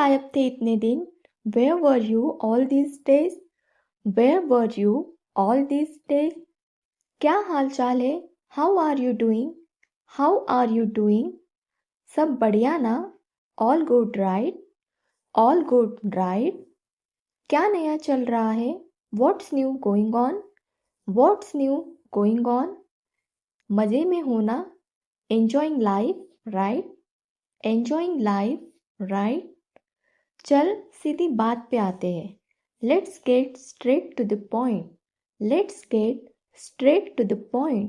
गायब थे इतने दिन? Where were you all these days? Where were you all these days? क्या हाल चाल है? How are you doing? How are you doing? सब बढ़िया ना? All good, right? All good, right? क्या नया चल रहा है? What's new going on? What's new going on? मज़े में हो ना? Enjoying life, right? Enjoying life, right? चल सीधी बात पे आते हैं. Let's get straight to the point. Let's get straight to the point.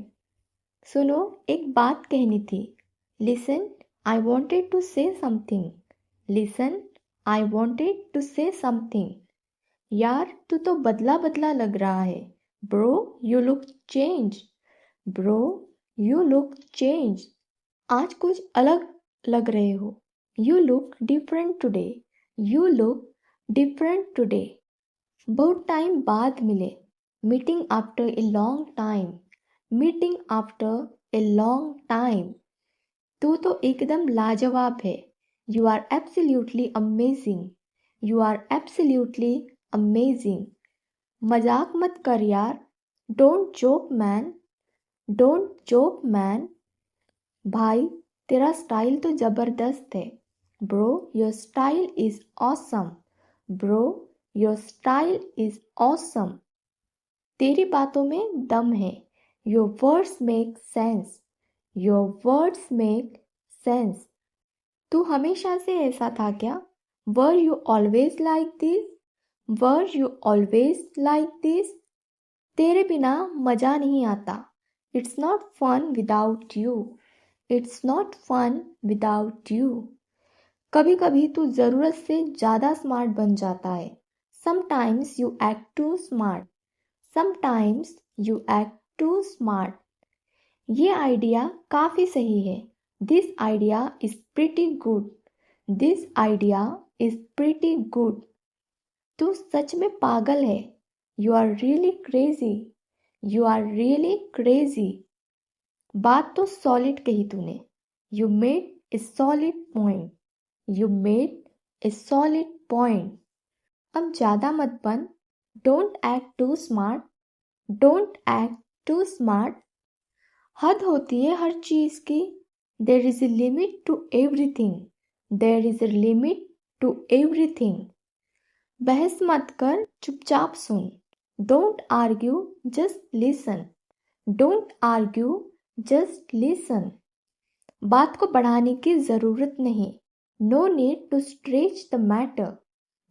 सुनो, एक बात कहनी थी. Listen, I wanted to say something. Listen, I wanted to say something. यार, तू तो बदला बदला लग रहा है. Bro, you look changed. Bro, you look changed. आज कुछ अलग लग रहे हो. You look different today. You look different today. बहुत टाइम बाद मिले. Meeting after a long time. Meeting after a long time. तू तो एकदम लाजवाब है. You are absolutely amazing. You are absolutely amazing. मजाक मत कर यार. Don't joke man. Don't joke man. भाई, तेरा स्टाइल तो ज़बरदस्त है. Bro, your style is awesome. Bro, your style is awesome. तेरी बातों में दम है. Your words make sense. Your words make sense. तू हमेशा से ऐसा था क्या? Were you always like this? Were you always like this? तेरे बिना मज़ा नहीं आता. It's not fun without you. It's not fun without you. कभी कभी तू ज़रूरत से ज़्यादा स्मार्ट बन जाता है. Sometimes you act too smart. Sometimes you act too smart. ये आइडिया काफ़ी सही है. This idea is pretty good. This idea is pretty good. तू सच में पागल है. You are really crazy. You are really crazy. बात तो सॉलिड कही तूने. You made a solid point. You made a solid point. अब ज़्यादा मत बन. Don't act too smart. Don't act too smart. हद होती है हर चीज़ की. There is a limit to everything. There is a limit to everything. बहस मत कर, चुपचाप सुन. Don't argue, just listen. Don't argue, just listen. बात को बढ़ाने की ज़रूरत नहीं. No need to stretch the matter.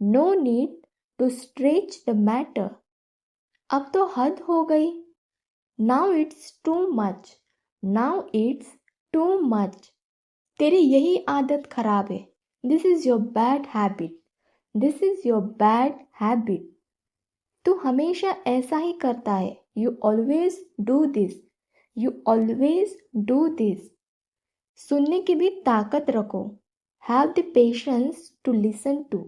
No need to stretch the matter. अब तो हद हो गई. Now it's too much. Now it's too much. तेरी यही आदत खराब है. This is your bad habit. This is your bad habit. तू हमेशा ऐसा ही करता है. You always do this. You always do this. सुनने की भी ताकत रखो. Have the patience to listen to.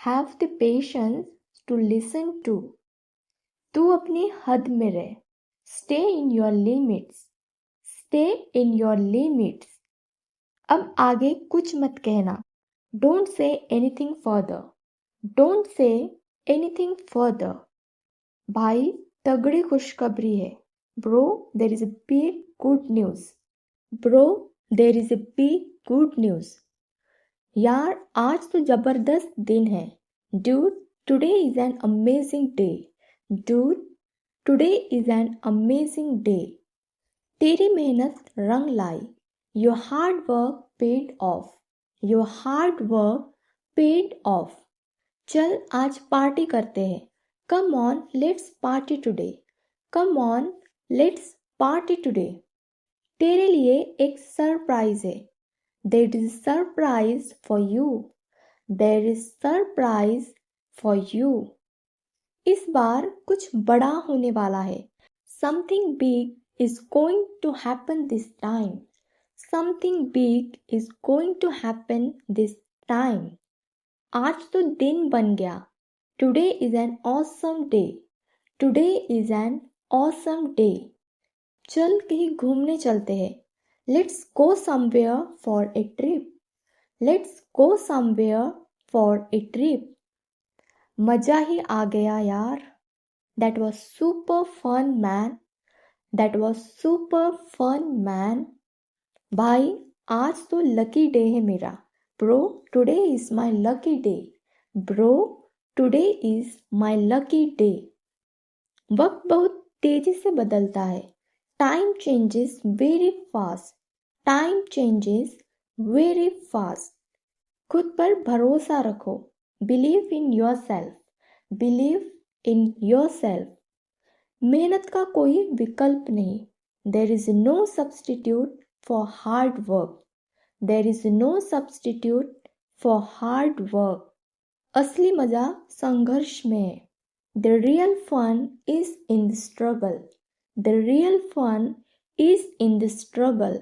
Have the patience to listen to. तू अपनी हद में रह. Stay in your limits. Stay in your limits. अब आगे कुछ मत कहना. Don't say anything further. Don't say anything further. भाई, तगड़ी खुशखबरी है. Bro, there is a big good news. Bro, there is a big good news. यार, आज तो ज़बरदस्त दिन है. Dude, today is an amazing day. Dude, today is an amazing day. तेरी मेहनत रंग लाई. Your hard work paid off. Your hard work paid off. चल आज पार्टी करते हैं. Come on, let's party today. Come on, let's party today. तेरे लिए एक सरप्राइज है. There is surprise for you. There is surprise for you. इस बार कुछ बड़ा होने वाला है. Something big is going to happen this time. Something big is going to happen this time. आज तो दिन बन गया. Today is an awesome day. Today is an awesome day. चल कहीं घूमने चलते हैं. Let's go somewhere for a trip. Let's go somewhere for a trip. मजा ही आ गया यार. That was super fun man. That was super fun man. भाई आज तो लकी डे है मेरा. Bro, today is my lucky day. Bro, today is my lucky day. वक्त बहुत तेजी से बदलता है. Time changes very fast. Time changes very fast. खुद पर भरोसा रखो. Believe in yourself. Believe in yourself. मेहनत का कोई विकल्प नहीं. There is no substitute for hard work. There is no substitute for hard work. असली मजा संघर्ष में है. The real fun is in the struggle. The real fun is in the struggle.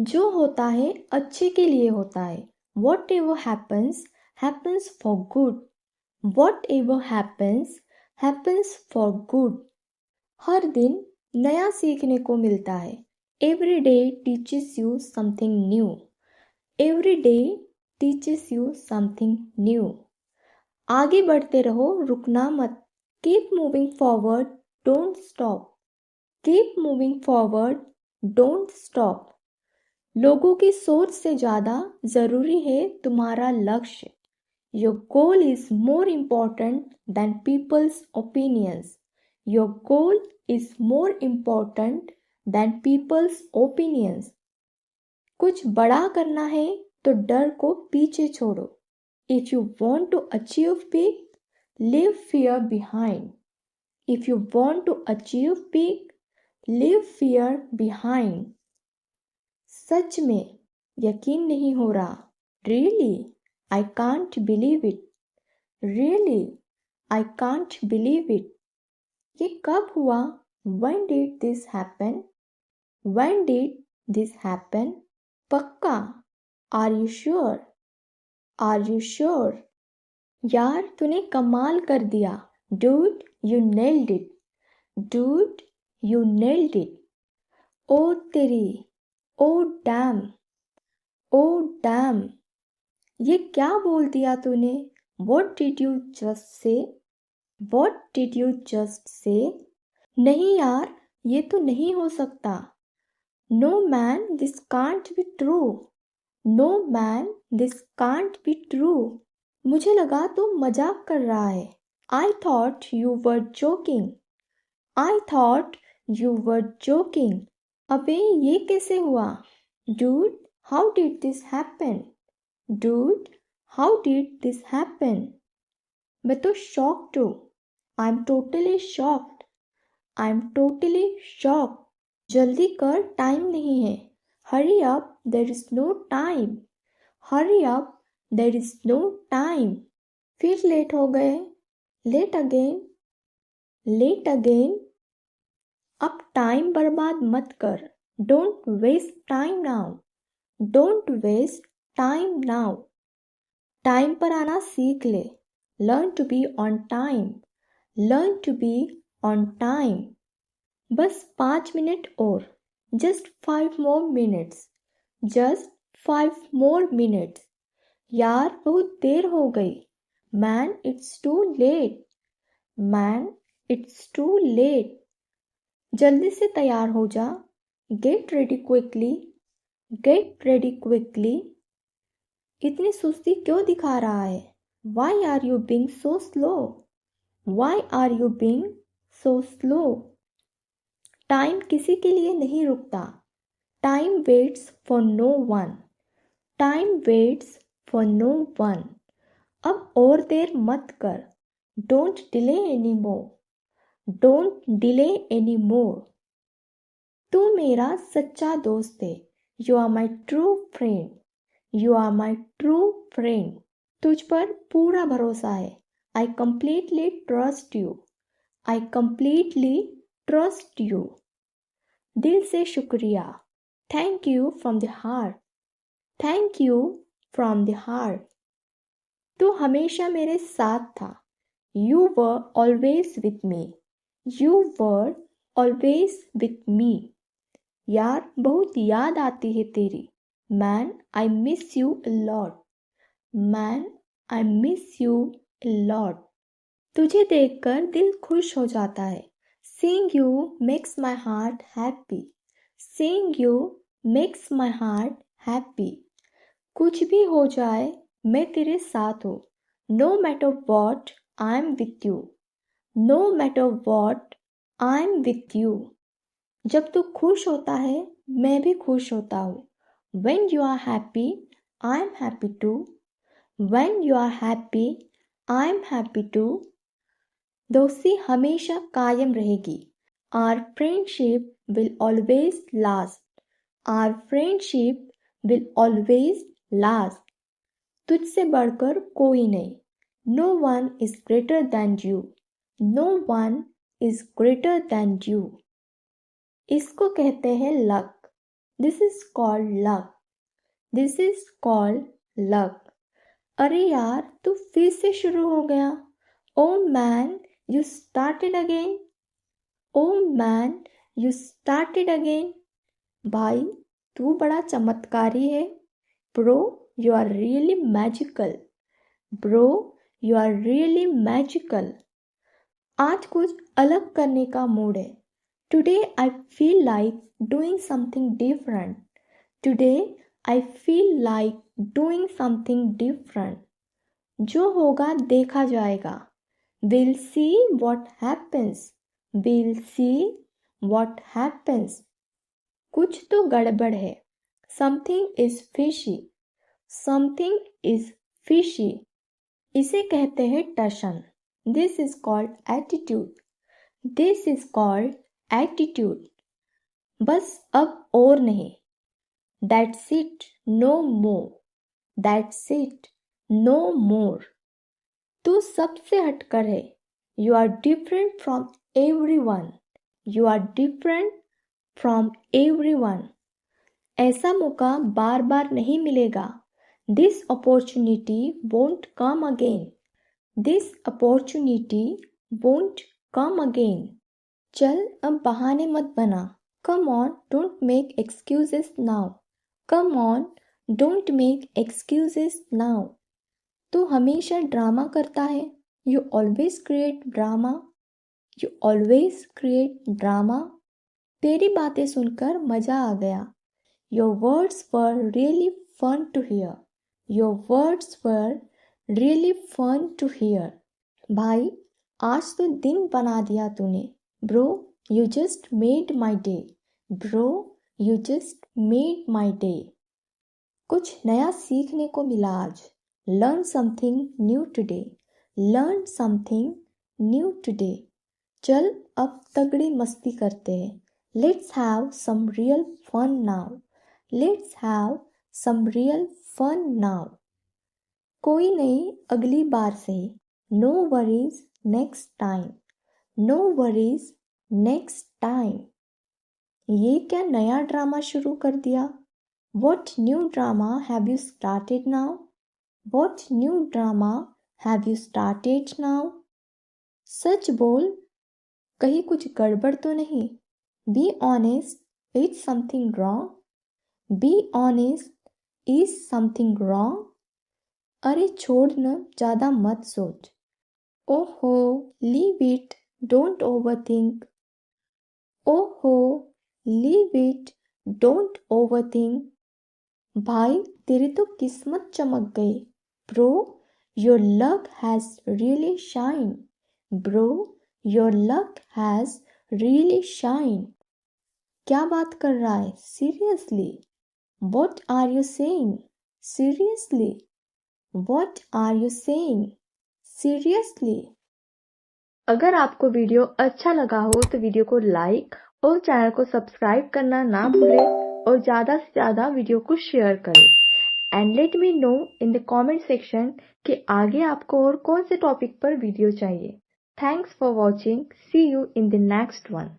जो होता है अच्छे के लिए होता है. Whatever happens, happens for good. Whatever happens, happens for good. हर दिन नया सीखने को मिलता है. Every day teaches you something new. Every day teaches you something new. आगे बढ़ते रहो, रुकना मत. Keep moving forward, don't stop. Keep moving forward, don't stop. लोगों की सोच से ज़्यादा ज़रूरी है तुम्हारा लक्ष्य. Your goal is more important than people's opinions. Your goal is more important than people's opinions. कुछ बड़ा करना है तो डर को पीछे छोड़ो. If you want to achieve big, leave fear behind. If you want to achieve big, leave fear behind. सच में यकीन नहीं हो रहा. Really, I can't believe it. Really, I can't believe it. ये कब हुआ? When did this happen? When did this happen? पक्का? Are you sure? Are you sure? यार तूने कमाल कर दिया. Dude, you nailed it. Dude, you nailed it. ओ तेरी. Oh damn. Oh damn. ये क्या बोल दिया तूने? What did you just say? What did you just say? नहीं यार, ये तो नहीं हो सकता. No man, this can't be true. No man, this can't be true. मुझे लगा तू मजाक कर रहा है. I thought you were joking. I thought you were joking. अबे ये कैसे हुआ? Dude, how did this happen? Dude, how did this happen? मैं तो shocked हूँ. I'm totally shocked. I'm totally shocked. जल्दी कर, टाइम नहीं है. Hurry up, there is no time. Hurry up, there is no time. फिर लेट हो गए. Late again. Late again. अब टाइम बर्बाद मत कर. Don't waste time now. Don't waste time now. Time पर आना सीख ले. Learn to be on time. Learn to be on time. बस 5 मिनट और. Just 5 more minutes. Just 5 more minutes. यार बहुत देर हो गई. Man, it's too late. Man, it's too late. जल्दी से तैयार हो जा. Get ready quickly. Get ready quickly. इतनी सुस्ती क्यों दिखा रहा है? Why are you being so slow? Why are you being so slow? Time किसी के लिए नहीं रुकता. Time waits for no one. Time waits for no one. अब और देर मत कर. Don't delay anymore. Don't delay anymore. तू मेरा सच्चा दोस्त है. You are my true friend. You are my true friend. तुझ पर पूरा भरोसा है. I completely trust you. I completely trust you. दिल से शुक्रिया. Thank you from the heart. Thank you from the heart. तू हमेशा मेरे साथ था. You were always with me. You were always with me. यार बहुत याद आती है तेरी. Man, I miss you a lot. Man, I miss you a lot. तुझे देखकर दिल खुश हो जाता है. Seeing you makes my heart happy. Seeing you makes my heart happy. कुछ भी हो जाए मैं तेरे साथ हूँ. No matter what, I'm with you. No matter what, I'm with you. जब तू खुश होता है मैं भी खुश होता हूँ. When you are happy, I'm happy too. When you are happy, I'm happy too. दोस्ती हमेशा कायम रहेगी. Our friendship will always last. Our friendship will always last. तुझसे बढ़कर कोई नहीं. No one is greater than you. No one is greater than you. इसको कहते हैं luck. This is called luck. This is called luck. अरे यार तू फिर से शुरू हो गया. Oh man, you started again. Oh man, you started again. भाई तू बड़ा चमत्कारी है. Bro, you are really magical. Bro, you are really magical. आज कुछ अलग करने का मूड है. Today I feel like doing something different. Today I feel like doing something different. जो होगा देखा जाएगा. We'll see what happens. We'll see what happens. कुछ तो गड़बड़ है. Something is fishy. Something is fishy. इसे कहते हैं टशन. This is called attitude. This is called attitude. बस अब और नहीं. That's it. No more. That's it. No more. तू सबसे हटकर है. You are different from everyone. You are different from everyone. ऐसा मौका बार बार नहीं मिलेगा. This opportunity won't come again. This opportunity won't come again. चल अब बहाने मत बना. Come on, don't make excuses now. Come on, don't make excuses now. तू हमेशा ड्रामा करता है. You always create drama. You always create drama. तेरी बातें सुनकर मजा आ गया. Your words were really fun to hear. Your words were really fun to hear. भाई आज तो दिन बना दिया तूने. Bro, you just made my day. Bro, you just made my day. कुछ नया सीखने को मिला आज. Learn something new today. Learn something new today. चल अब तगड़ी मस्ती करते हैं. Let's have some real fun now. Let's have some real fun now. कोई नहीं अगली बार से. No worries next time. No worries next time. ये क्या नया ड्रामा शुरू कर दिया? What new drama have you started now? What new drama have you started now? सच बोल, कहीं कुछ गड़बड़ तो नहीं? Be honest, is something wrong? Be honest, is something wrong? अरे छोड़ न, ज़्यादा मत सोच. ओहो, leave it, don't overthink. ओहो, leave it, don't overthink. भाई तेरी तो किस्मत चमक गई. Bro, your luck has really shined. Bro, your luck has really shined. क्या बात कर रहा है? Seriously. What are you saying? Seriously. What are you saying? Seriously. अगर आपको वीडियो अच्छा लगा हो तो वीडियो को लाइक और चैनल को सब्सक्राइब करना ना भूलें और ज़्यादा से ज़्यादा वीडियो को शेयर करें. And let me know in the comment section कि आगे आपको और कौन से टॉपिक पर वीडियो चाहिए. Thanks for watching. See you in the next one.